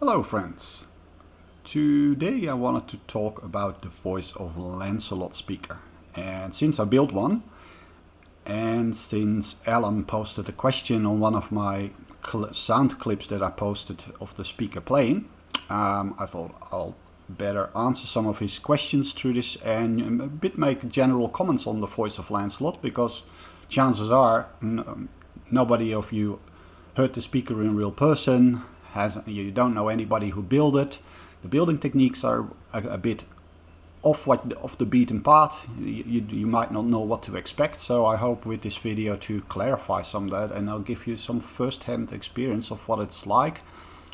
Hello friends! Today I wanted to talk about the Voice of Lancelot speaker. And since I built one, and since Alan posted a question on one of my sound clips that I posted of the speaker playing, I thought I'll better answer some of his questions through this and a bit make general comments on the Voice of Lancelot, because chances are nobody of you heard the speaker in real person. You don't know anybody who built it. The building techniques are a bit off the beaten path. You might not know what to expect, so I hope with this video to clarify some of that, and I'll give you some first-hand experience of what it's like,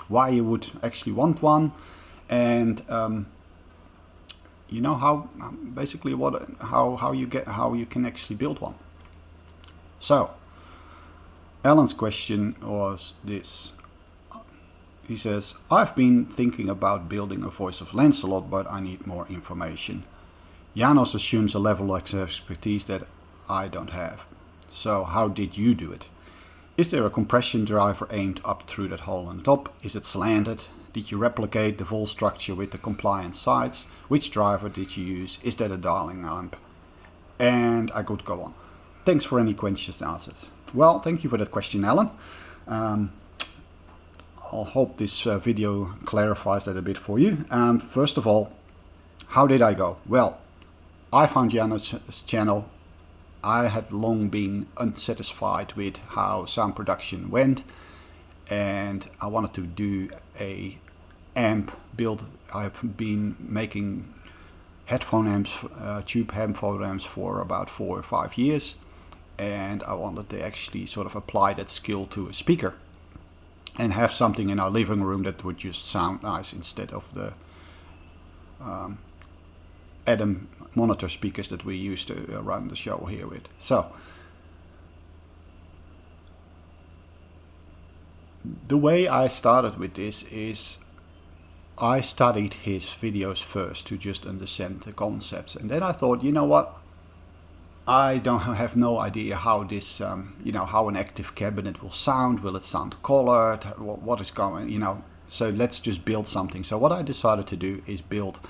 why you would actually want one, and you know how you can actually build one. So Alan's question was this. He says, I've been thinking about building a Voice of Lancelot, but I need more information. Janos assumes a level of expertise that I don't have. So how did you do it? Is there a compression driver aimed up through that hole on top? Is it slanted? Did you replicate the vol structure with the compliant sides? Which driver did you use? Is that a dialing amp? And I could go on. Thanks for any questions answered. Well, thank you for that question, Alan. I hope this video clarifies that a bit for you. First of all, how did I go? Well, I found Janos' channel. I had long been unsatisfied with how sound production went, and I wanted to do a amp build. I've been making headphone amps, tube headphone amps for about 4 or 5 years, and I wanted to actually sort of apply that skill to a speaker and have something in our living room that would just sound nice instead of the Adam monitor speakers that we used to run the show here with. So the way I started with this is I studied his videos first to just understand the concepts, and then I thought, you know what, I have no idea how this, how an active cabinet will sound. Will it sound colored? What is going, so let's just build something. So what I decided to do is build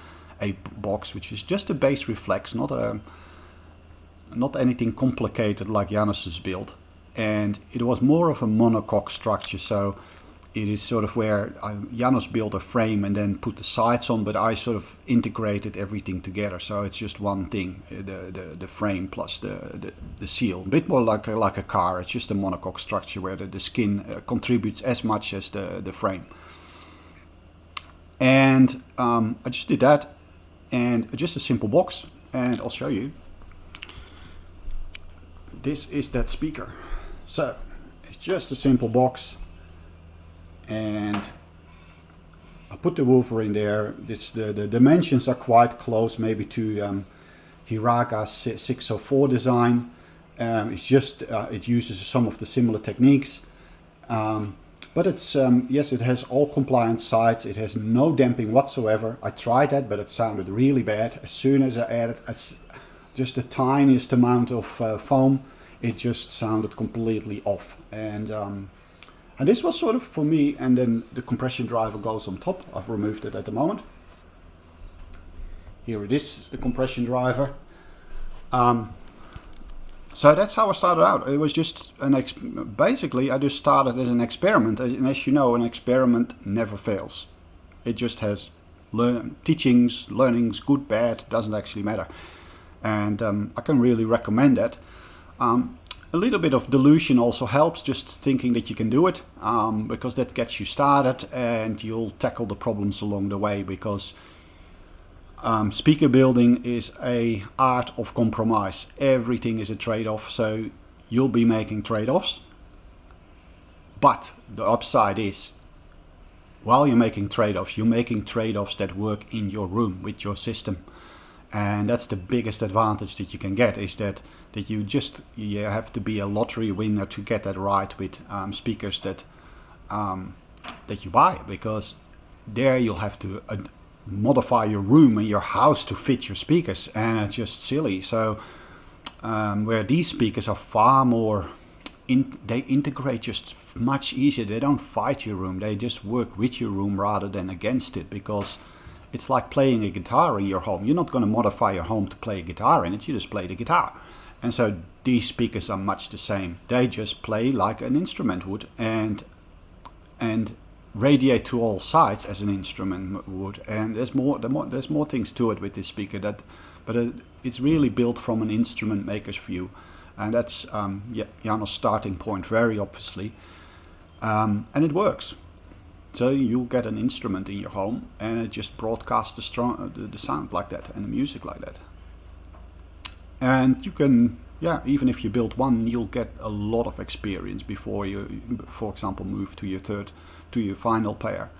a box which is just a bass reflex, not anything complicated like Janos's build. And it was more of a monocoque structure, so it is sort of where Janos built a frame and then put the sides on, but I sort of integrated everything together. So it's just one thing, the frame plus the seal. A bit more like a car. It's just a monocoque structure where the skin contributes as much as the frame. And I just did that, and just a simple box. And I'll show you. This is that speaker. So it's just a simple box. And I put the woofer in there. The dimensions are quite close, maybe to Hiraga's 604 design. It's just it uses some of the similar techniques, but it's yes, it has all compliant sides. It has no damping whatsoever. I tried that, but it sounded really bad. As soon as I added just the tiniest amount of foam, it just sounded completely off. And this was sort of for me, and then the compression driver goes on top. I've removed it at the moment. Here it is, the compression driver. So that's how I started out. It was just basically I just started as an experiment. And as you know, an experiment never fails. It just has teachings, learnings, good, bad, doesn't actually matter. And I can really recommend that. A little bit of delusion also helps, just thinking that you can do it, because that gets you started and you'll tackle the problems along the way, because speaker building is an art of compromise. Everything is a trade-off, so you'll be making trade-offs. But the upside is, while you're making trade-offs that work in your room with your system. And that's the biggest advantage that you can get, is that you have to be a lottery winner to get that right with speakers that you buy, because there you'll have to modify your room and your house to fit your speakers, and it's just silly. So where these speakers are far more they integrate just much easier. They don't fight your room. They just work with your room rather than against it, because it's like playing a guitar in your home. You're not going to modify your home to play a guitar in it. You just play the guitar. And so these speakers are much the same. They just play like an instrument would, and radiate to all sides as an instrument would. And there's more things to it with this speaker, but it's really built from an instrument maker's view. And that's Janos' starting point, very obviously. And it works. So you get an instrument in your home, and it just broadcasts the sound like that, and the music like that. And you can, even if you build one, you'll get a lot of experience before you, for example, move to your final player.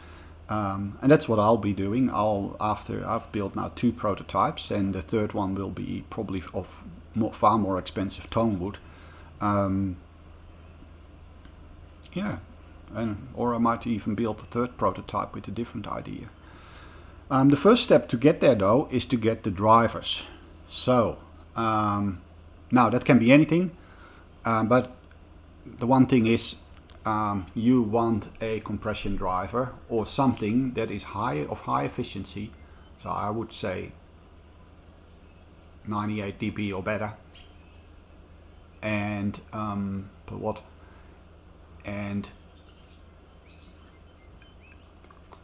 And that's what I'll be doing. After I've built now 2 prototypes, and the third one will be probably of far more expensive tone wood. Or I might even build a third prototype with a different idea. The first step to get there, though, is to get the drivers. So now that can be anything, but the one thing is you want a compression driver or something that is of high efficiency. So I would say 98 dB or better, and and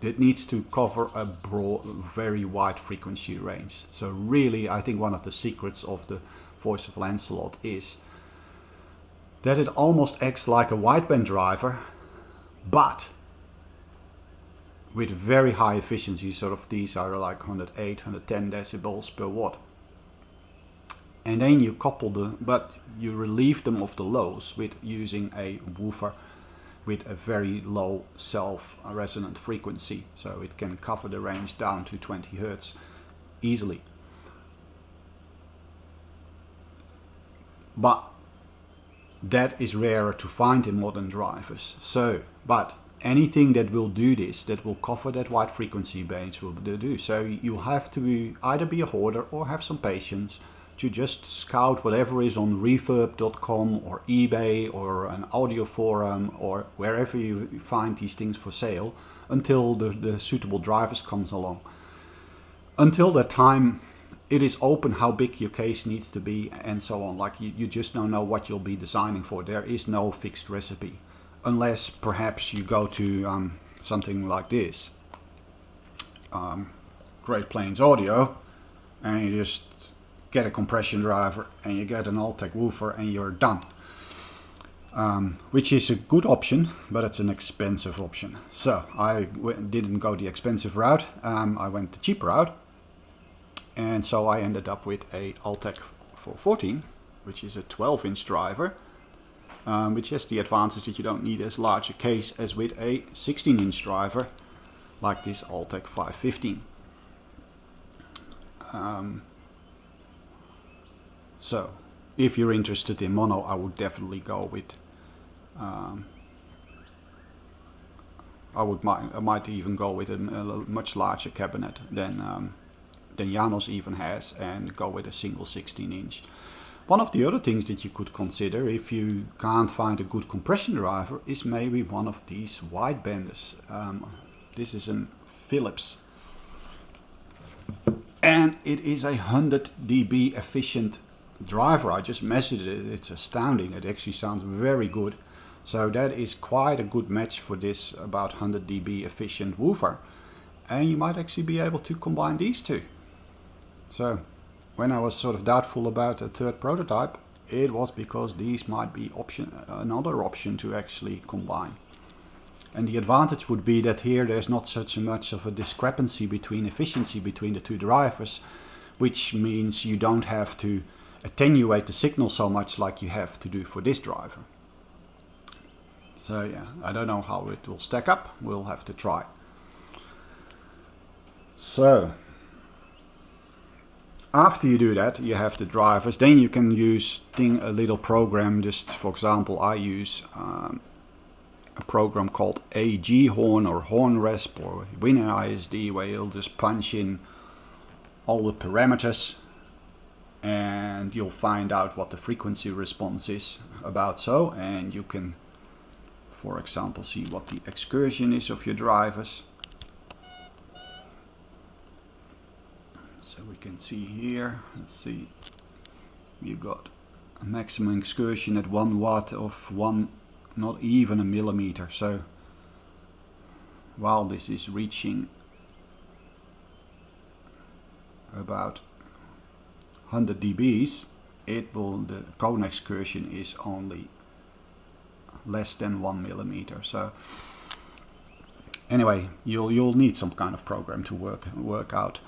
it needs to cover a broad, very wide frequency range. So really, I think one of the secrets of the Voice of Lancelot is that it almost acts like a wideband driver, but with very high efficiency. Sort of these are like 108, 110 decibels per watt. And then you but you relieve them of the lows with using a woofer with a very low self-resonant frequency. So it can cover the range down to 20 Hertz easily. But that is rarer to find in modern drivers. But anything that will do this, that will cover that wide frequency range, will do. So you have to either be a hoarder or have some patience to just scout whatever is on reverb.com or eBay or an audio forum or wherever you find these things for sale until the suitable drivers comes along. Until that time, it is open how big your case needs to be and so on. Like you just don't know what you'll be designing for. There is no fixed recipe, unless perhaps you go to something like this, Great Plains Audio, and you just get a compression driver and you get an Altec woofer and you're done. Which is a good option, but it's an expensive option. So I didn't go the expensive route, I went the cheap route. And so I ended up with a Altec 414, which is a 12-inch driver, which has the advantage that you don't need as large a case as with a 16-inch driver, like this Altec 515. So, if you're interested in mono, I would definitely go with. I might even go with a much larger cabinet than Janos even has, and go with a single 16-inch. One of the other things that you could consider, if you can't find a good compression driver, is maybe one of these widebanders. This is a Philips, and it is a 100 dB efficient driver. I just measured it. It's astounding. It actually sounds very good. So that is quite a good match for this about 100 dB efficient woofer, and you might actually be able to combine these two. So when I was sort of doubtful about a third prototype, it was because these might be another option to actually combine. And the advantage would be that here there's not such much of a discrepancy between efficiency between the two drivers, which means you don't have to attenuate the signal so much like you have to do for this driver. So yeah, I don't know how it will stack up. We'll have to try. So after you do that, you have the drivers. Then you can use a little program. Just for example, I use a program called AG Horn or Horn Resp or WinISD, where you'll just punch in all the parameters and you'll find out what the frequency response is about so, and you can, for example, see what the excursion is of your drivers. So we can see here, let's see, you got a maximum excursion at 1 watt of not even a millimeter. So while this is reaching about 100 dBs, the cone excursion is only less than 1 millimeter. So anyway, you'll need some kind of program to work out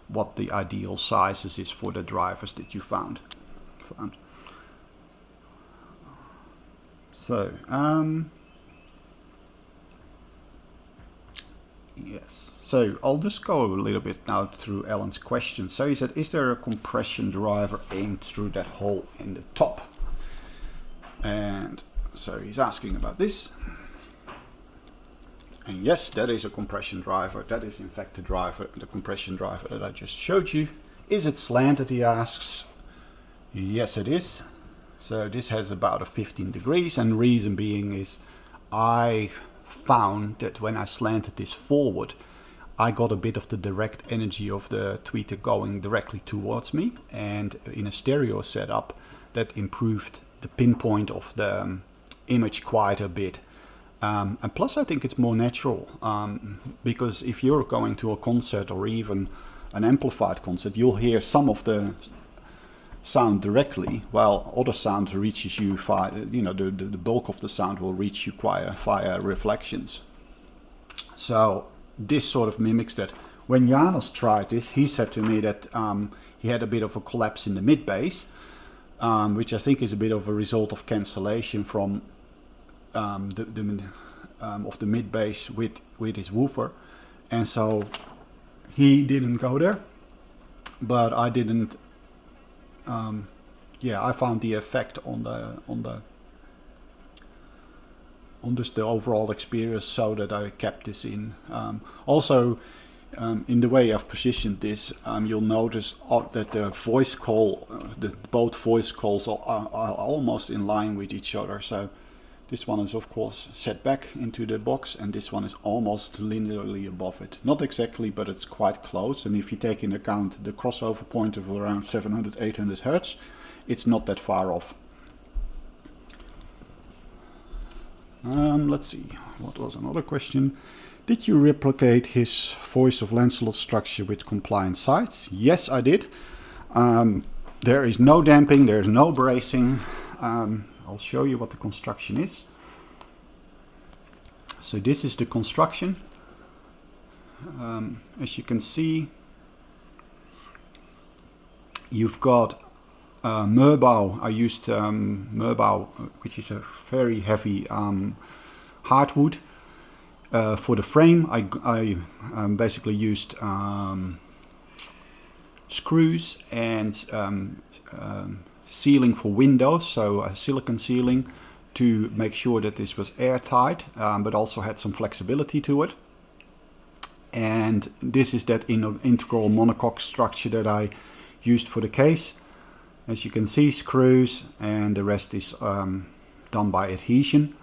what the ideal sizes is for the drivers that you found. So yes. So I'll just go a little bit now through Alan's question. So he said, is there a compression driver aimed through that hole in the top? And so he's asking about this. And yes, that is a compression driver. That is in fact the compression driver that I just showed you. Is it slanted, he asks. Yes, it is. So this has about a 15 degrees, and reason being is I found that when I slanted this forward, I got a bit of the direct energy of the tweeter going directly towards me, and in a stereo setup that improved the pinpoint of the image quite a bit. And plus I think it's more natural, because if you're going to a concert or even an amplified concert, you'll hear some of the sound directly, while other sound reaches you via, the bulk of the sound will reach you via reflections. So this sort of mimics that. When Janos tried this, he said to me that he had a bit of a collapse in the mid bass, which I think is a bit of a result of cancellation from of the mid bass with his woofer, and so he didn't go there. But I didn't. I found the effect on just the overall experience, so that I kept this in. Also, in the way I've positioned this, you'll notice that the voice call, both voice calls are almost in line with each other. So this one is of course set back into the box, and this one is almost linearly above it. Not exactly, but it's quite close. And if you take into account the crossover point of around 700-800 Hertz, it's not that far off. Let's see, what was another question? Did you replicate his Voice of Lancelot structure with compliant sides? Yes, I did. There is no damping, there is no bracing. I'll show you what the construction is. So this is the construction. As you can see, you've got Merbau. I used Merbau, which is a very heavy hardwood. For the frame, I basically used screws and sealing for windows, so a silicon sealing to make sure that this was airtight, but also had some flexibility to it. And this is that integral monocoque structure that I used for the case. As you can see, screws, and the rest is done by adhesion.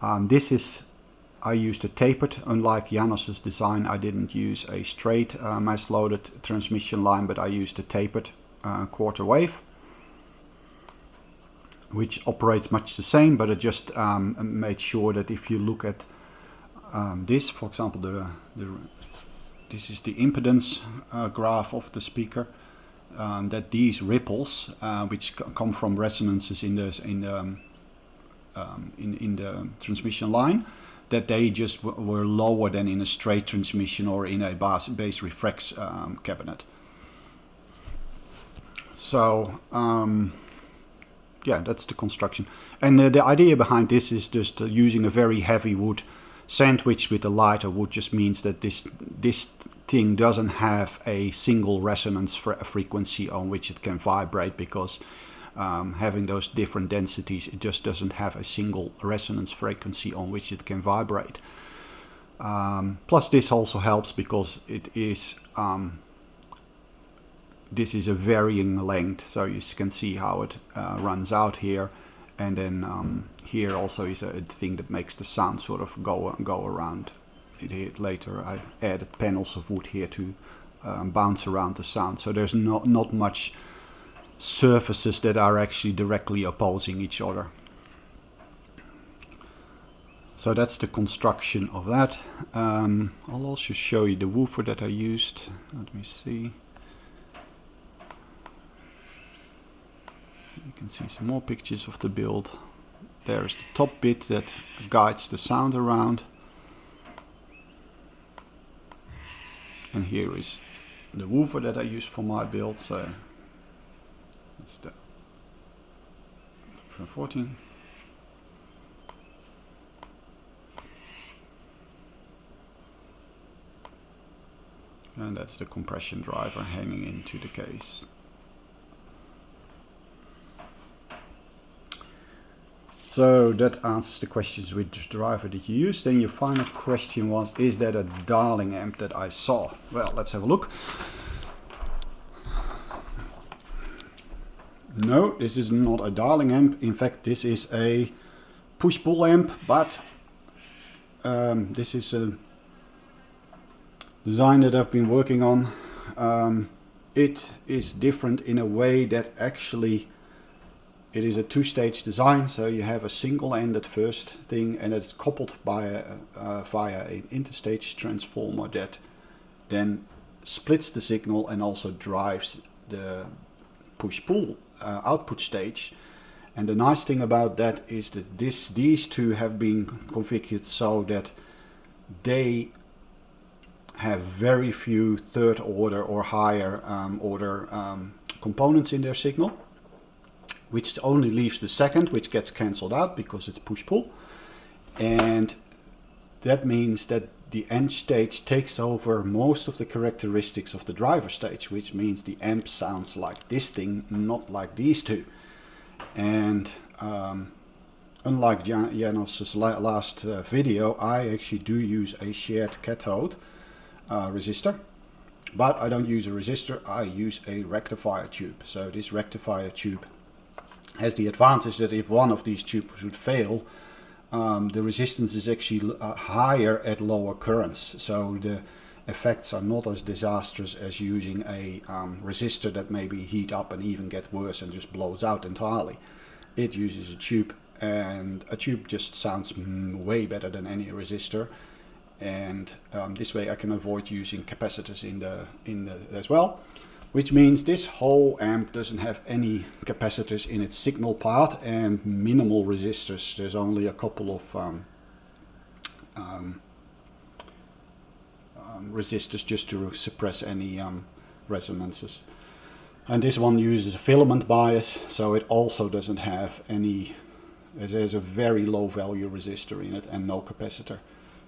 I used a tapered, unlike Janos's design. I didn't use a straight mass-loaded transmission line, but I used a tapered quarter wave, which operates much the same, but it just made sure that if you look at this, for example, this is the impedance graph of the speaker, that these ripples, which come from resonances in the transmission line, that they just were lower than in a straight transmission or in a bass reflex cabinet. So yeah, that's the construction. And the idea behind this is just using a very heavy wood sandwiched with a lighter wood just means that this thing doesn't have a single resonance frequency on which it can vibrate, because having those different densities, it just doesn't have a single resonance frequency on which it can vibrate. Plus this also helps because it is this is a varying length, so you can see how it runs out here, and then here also is a thing that makes the sound sort of go around. Later I added panels of wood here to bounce around the sound, so there's not much surfaces that are actually directly opposing each other. So that's the construction of that. I'll also show you the woofer that I used. Let me see. You can see some more pictures of the build. There's the top bit that guides the sound around. And here is the woofer that I used for my build. So that's the 14. And that's the compression driver hanging into the case. So that answers the questions, which driver did you use? Then your final question was, is that a Darling amp that I saw? Well, let's have a look. No, this is not a Darling amp. In fact, this is a push-pull amp, but this is a design that I've been working on. It is different in a way that actually it is a two-stage design, so you have a single-ended first thing, and it's coupled by via an interstage transformer that then splits the signal and also drives the push-pull output stage. And the nice thing about that is that these two have been configured so that they have very few third order or higher order components in their signal, which only leaves the second, which gets cancelled out because it's push-pull. And that means that the end stage takes over most of the characteristics of the driver stage, which means the amp sounds like this thing, not like these two. And unlike Janos' last video, I actually do use a shared cathode resistor, but I don't use a resistor, I use a rectifier tube. So this rectifier tube has the advantage that if one of these tubes would fail, the resistance is actually higher at lower currents, so the effects are not as disastrous as using a resistor that maybe heat up and even get worse and just blows out entirely. It uses a tube, and a tube just sounds way better than any resistor. And this way I can avoid using capacitors in the as well, which means this whole amp doesn't have any capacitors in its signal part and minimal resistors. There's only a couple of resistors just to suppress any resonances. And this one uses a filament bias, so it also doesn't have any, there's a very low value resistor in it and no capacitor.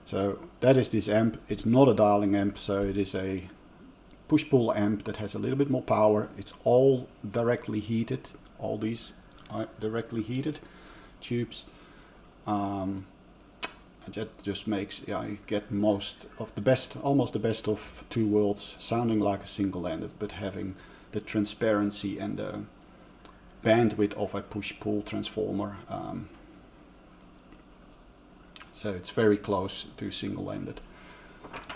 So that is this amp. It's not a Darling amp, so it is a push-pull amp that has a little bit more power. It's all directly heated. All these are directly heated tubes. And that just makes, yeah, you get most of the best, almost the best of two worlds, sounding like a single-ended, but having the transparency and the bandwidth of a push-pull transformer. So it's very close to single-ended.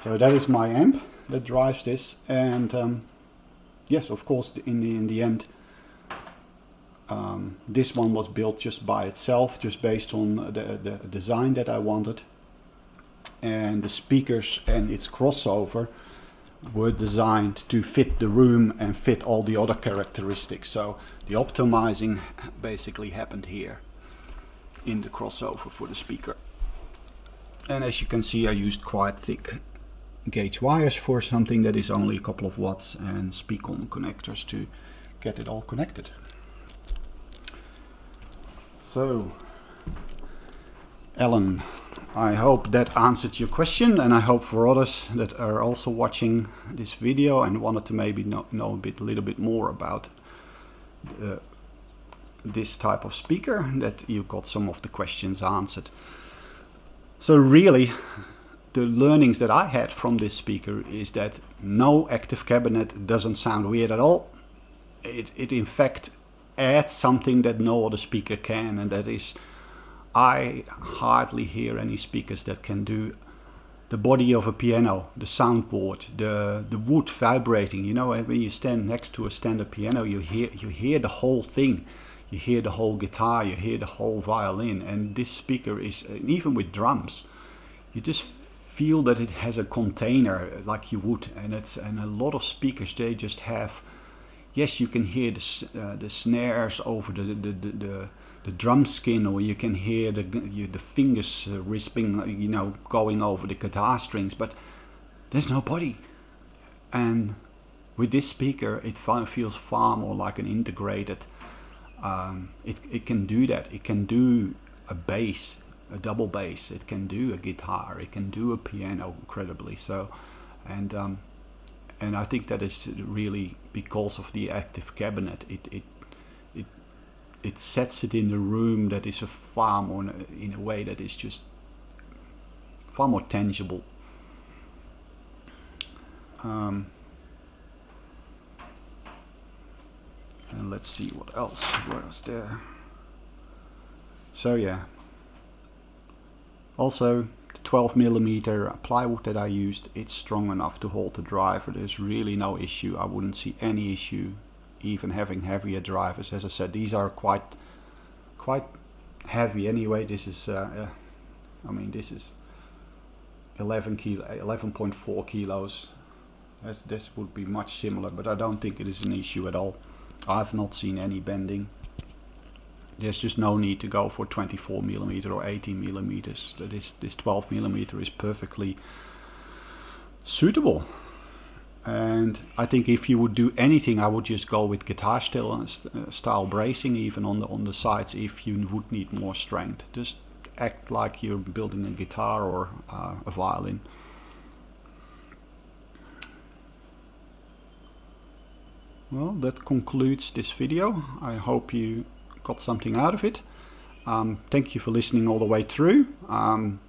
So that is my amp that drives this, and yes, of course, in the end, this one was built just by itself, just based on the design that I wanted, and the speakers and its crossover were designed to fit the room and fit all the other characteristics. So the optimizing basically happened here in the crossover for the speaker. And as you can see, I used quite thick gauge wires for something that is only a couple of watts, and speak-on connectors to get it all connected. So, Alan, I hope that answered your question, and I hope for others that are also watching this video and wanted to maybe know a little bit more about this type of speaker, that you got some of the questions answered. So really, the learnings that I had from this speaker is that no active cabinet doesn't sound weird at all. it in fact adds something that no other speaker can, and that is, I hardly hear any speakers that can do the body of a piano, the soundboard, the wood vibrating. You know, when you stand next to a standard piano, you hear the whole thing. You hear the whole guitar, you hear the whole violin, and this speaker is, even with drums, you just feel that it has a container like you would, and a lot of speakers, they just have, yes, you can hear the snares over the drum skin, or you can hear the fingers risping, you know, going over the guitar strings, but there's no body. And with this speaker, it feels far more like an integrated. It can do that. It can do a bass, a double bass. It can do a guitar. It can do a piano incredibly. So, and I think that is really because of the active cabinet. It sets it in a room that is far more, in a way that is just far more tangible. And let's see what else was there. So yeah. Also, the 12mm plywood that I used, it's strong enough to hold the driver. There's really no issue. I wouldn't see any issue even having heavier drivers. As I said, these are quite heavy anyway. This is I mean, this is 11.4 kilos. This would be much similar, but I don't think it is an issue at all. I've not seen any bending. There's just no need to go for 24mm or 18mm. This 12mm is perfectly suitable. And I think if you would do anything, I would just go with guitar style bracing, even on the sides, if you would need more strength. Just act like you're building a guitar or a violin. Well, that concludes this video. I hope you got something out of it. Thank you for listening all the way through. And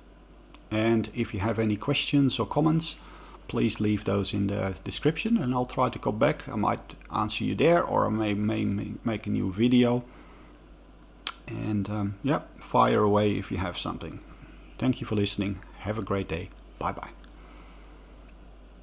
if you have any questions or comments, please leave those in the description and I'll try to go back. I might answer you there, or I may make a new video. And yeah, fire away if you have something. Thank you for listening. Have a great day. Bye bye.